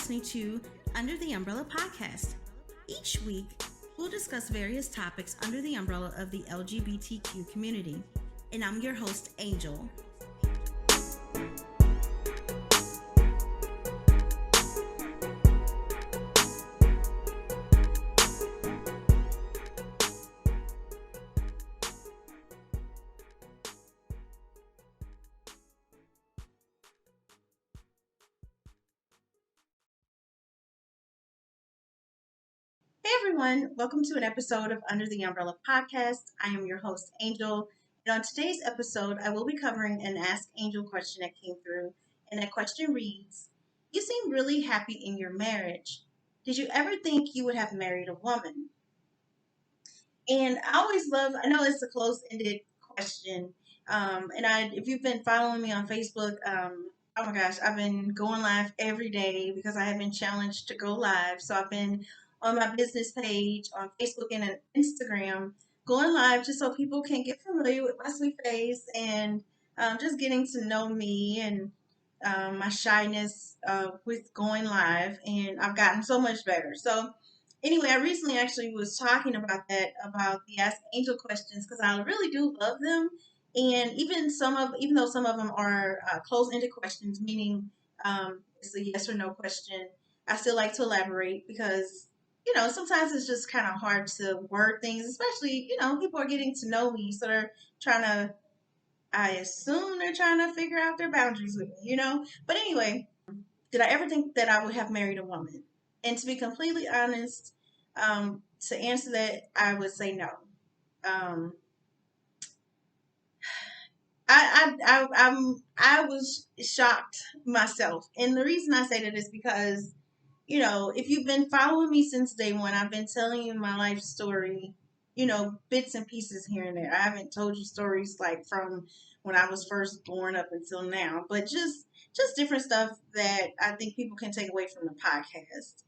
listening to Under the Umbrella podcast. Each week, we'll discuss various topics under the umbrella of the LGBTQ community. And I'm your host, Angel. Hey everyone, welcome to an episode of Under the Umbrella podcast. I am your host, Angel. And on today's episode, I will be covering an Ask Angel question that came through. And that question reads, you seem really happy in your marriage. Did you ever think you would have married a woman? And I always love, I know it's a closed-ended question. If you've been following me on Facebook, oh my gosh, I've been going live every day because I have been challenged to go live. So I've been on my business page on Facebook and on Instagram going live just so people can get familiar with my sweet face and just getting to know me and my shyness with going live. And I've gotten so much better. So anyway, I recently actually was talking about that, about the Ask Angel questions, because I really do love them. And even though some of them are closed-ended questions, meaning it's a yes or no question, I still like to elaborate because, sometimes it's just kind of hard to word things, especially, people are getting to know me. So they're trying to, I assume they're trying to figure out their boundaries with me. But anyway, did I ever think that I would have married a woman? And to be completely honest, to answer that, I would say no. Um, I was shocked myself, and the reason I say that is because if you've been following me since day one, I've been telling you my life story, bits and pieces here and there. I haven't told you stories like from when I was first born up until now, but just different stuff that I think people can take away from the podcast.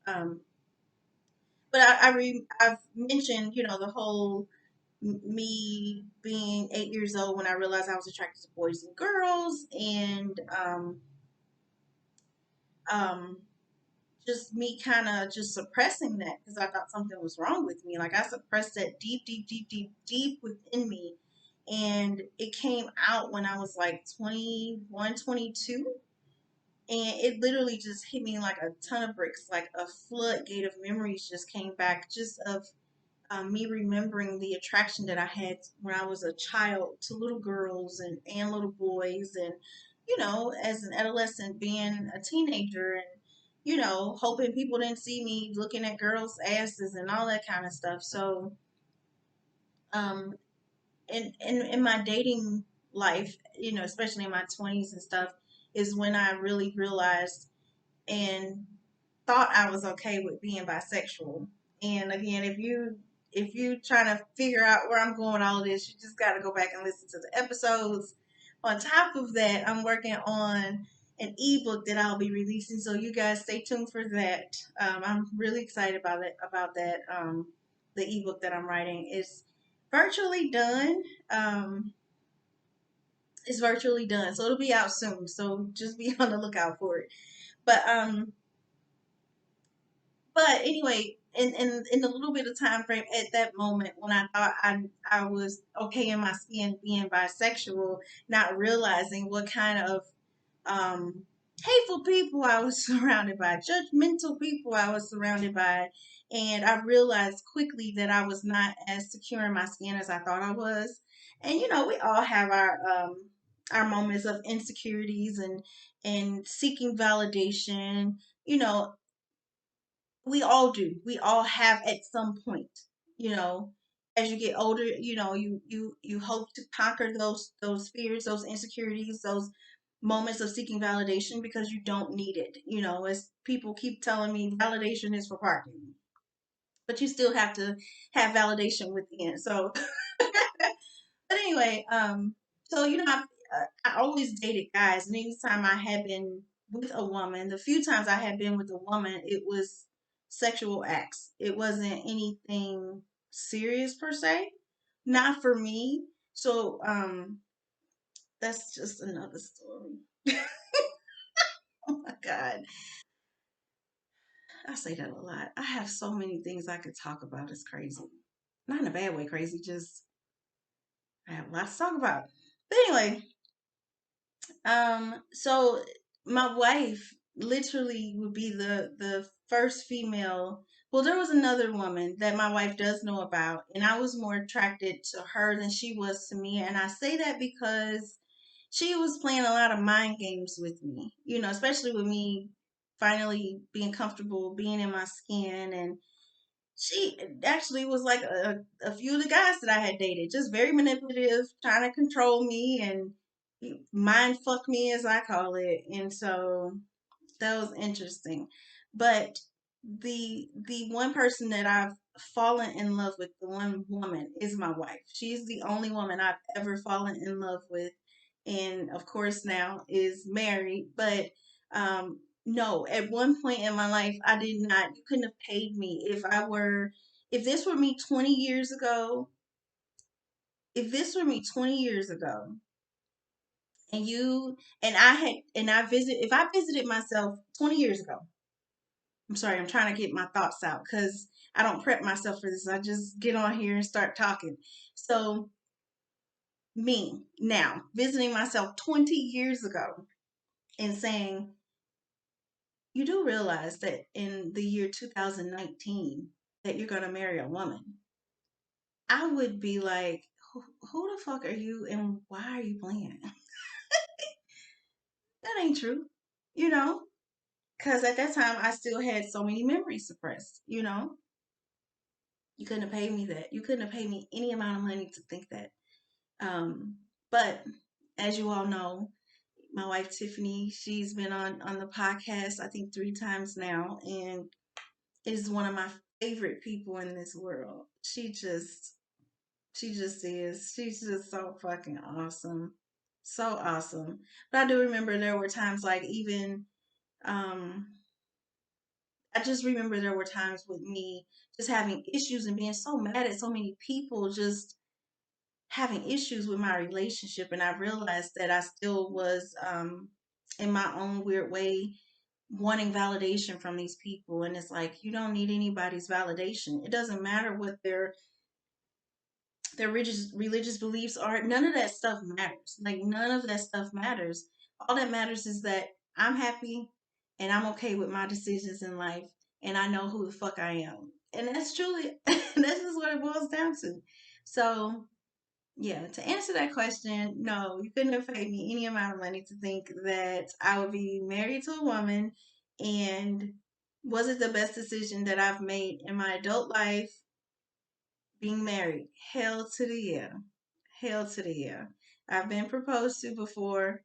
But I've mentioned, the whole me being 8 years old when I realized I was attracted to boys and girls, and um, just me kind of just suppressing that because I thought something was wrong with me. Like I suppressed that deep, deep, deep, deep, deep within me. And it came out when I was like 21, 22. And it literally just hit me like a ton of bricks, like a floodgate of memories just came back, just of me remembering the attraction that I had when I was a child to little girls and little boys, and as an adolescent, being a teenager, and hoping people didn't see me looking at girls' asses and all that kind of stuff. So, um, in my dating life, especially in my 20s and stuff, is when I really realized and thought I was okay with being bisexual. And again, if you trying to figure out where I'm going with all of this, you just got to go back and listen to the episodes. On top of that, I'm working on an ebook that I'll be releasing, so you guys stay tuned for that. I'm really excited about it. About that, the ebook that I'm writing is virtually done. It's virtually done, so it'll be out soon. So just be on the lookout for it. But But anyway, in the little bit of time frame at that moment when I thought I was okay in my skin being bisexual, not realizing what kind of hateful people I was surrounded by, judgmental people I was surrounded by, and I realized quickly that I was not as secure in my skin as I thought I was. And we all have our moments of insecurities and seeking validation. You know, we all do. We all have at some point, you know, as you get older, you hope to conquer those fears, those insecurities, those moments of seeking validation because you don't need it. As people keep telling me, validation is for parking, but you still have to have validation within. So, but anyway, so I always dated guys, and anytime I had been with a woman, the few times I had been with a woman, it was sexual acts. It wasn't anything serious per se, not for me. So, that's just another story. Oh my God. I say that a lot. I have so many things I could talk about. It's crazy. Not in a bad way, crazy. Just I have a lot to talk about. But anyway, so my wife literally would be the first female. Well, there was another woman that my wife does know about, and I was more attracted to her than she was to me. And I say that because she was playing a lot of mind games with me, especially with me finally being comfortable being in my skin. And she actually was like a few of the guys that I had dated, just very manipulative, trying to control me and mind fuck me, as I call it. And so that was interesting. But the one person that I've fallen in love with, the one woman, is my wife. She's the only woman I've ever fallen in love with, and of course now is married. But no, at one point in my life, I did not. You couldn't have paid me if this were me 20 years ago. If this were me 20 years ago, and you and I had and I visit if I visited myself 20 years ago. I'm sorry, I'm trying to get my thoughts out because I don't prep myself for this. I just get on here and start talking. So, me now visiting myself 20 years ago and saying, you do realize that in the year 2019 that you're going to marry a woman. I would be like, who the fuck are you and why are you playing? That ain't true, you know? Because at that time, I still had so many memories suppressed, You couldn't have paid me that. You couldn't have paid me any amount of money to think that. Um, but as you all know, my wife Tiffany, she's been on the podcast I think 3 times now, and is one of my favorite people in this world. She just is. She's just so fucking awesome. So awesome. But I do remember there were times like even um I just remember there were times with me just having issues and being so mad at so many people, just having issues with my relationship. And I realized that I still was, in my own weird way, wanting validation from these people. And it's like, you don't need anybody's validation. It doesn't matter what their religious beliefs are. None of that stuff matters. Like, none of that stuff matters. All that matters is that I'm happy and I'm okay with my decisions in life, and I know who the fuck I am. And that's truly that's just what it boils down to. So yeah, to answer that question, no, you couldn't have paid me any amount of money to think that I would be married to a woman. And was it the best decision that I've made in my adult life? Being married. Hell to the yeah. Hell to the yeah. I've been proposed to before,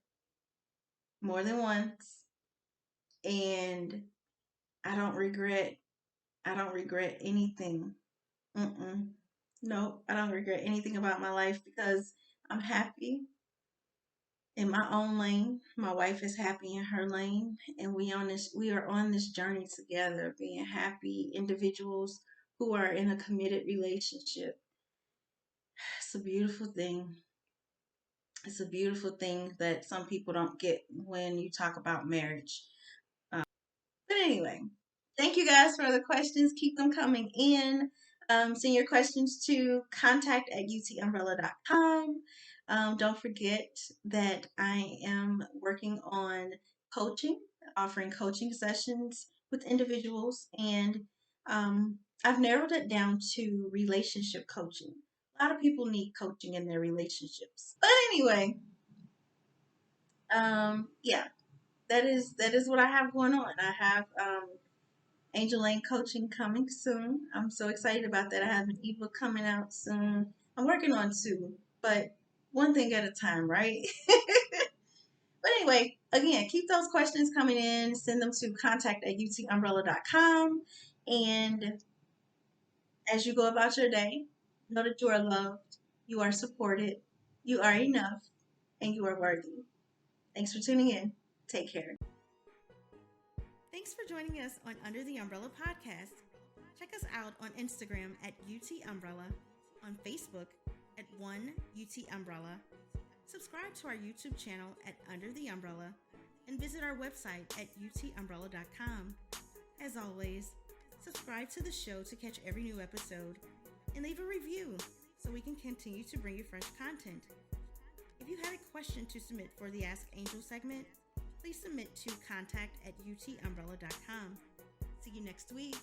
more than once, and I don't regret. I don't regret anything. Mm-mm. No, I don't regret anything about my life because I'm happy in my own lane. My wife is happy in her lane, and we are on this journey together, being happy individuals who are in a committed relationship. It's a beautiful thing. It's a beautiful thing that some people don't get when you talk about marriage. But anyway, thank you guys for the questions. Keep them coming in. Send your questions to contact@utumbrella.com. Don't forget that I am working on coaching, offering coaching sessions with individuals, and I've narrowed it down to relationship coaching. A lot of people need coaching in their relationships. But anyway, yeah, that is what I have going on. I have Angel Lane coaching coming soon. I'm so excited about that. I have an ebook coming out soon. I'm working on 2, but one thing at a time, right? But anyway, again, keep those questions coming in. Send them to contact@utumbrella.com. And as you go about your day, know that you are loved, you are supported, you are enough, and you are worthy. Thanks for tuning in. Take care. Thanks for joining us on Under the Umbrella podcast. Check us out on Instagram @UTUmbrella, on Facebook @1UTUmbrella. Subscribe to our YouTube channel @Under the Umbrella, and visit our website @utumbrella.com. As always, subscribe to the show to catch every new episode and leave a review so we can continue to bring you fresh content. If you had a question to submit for the Ask Angel segment, please submit to contact@utumbrella.com. See you next week.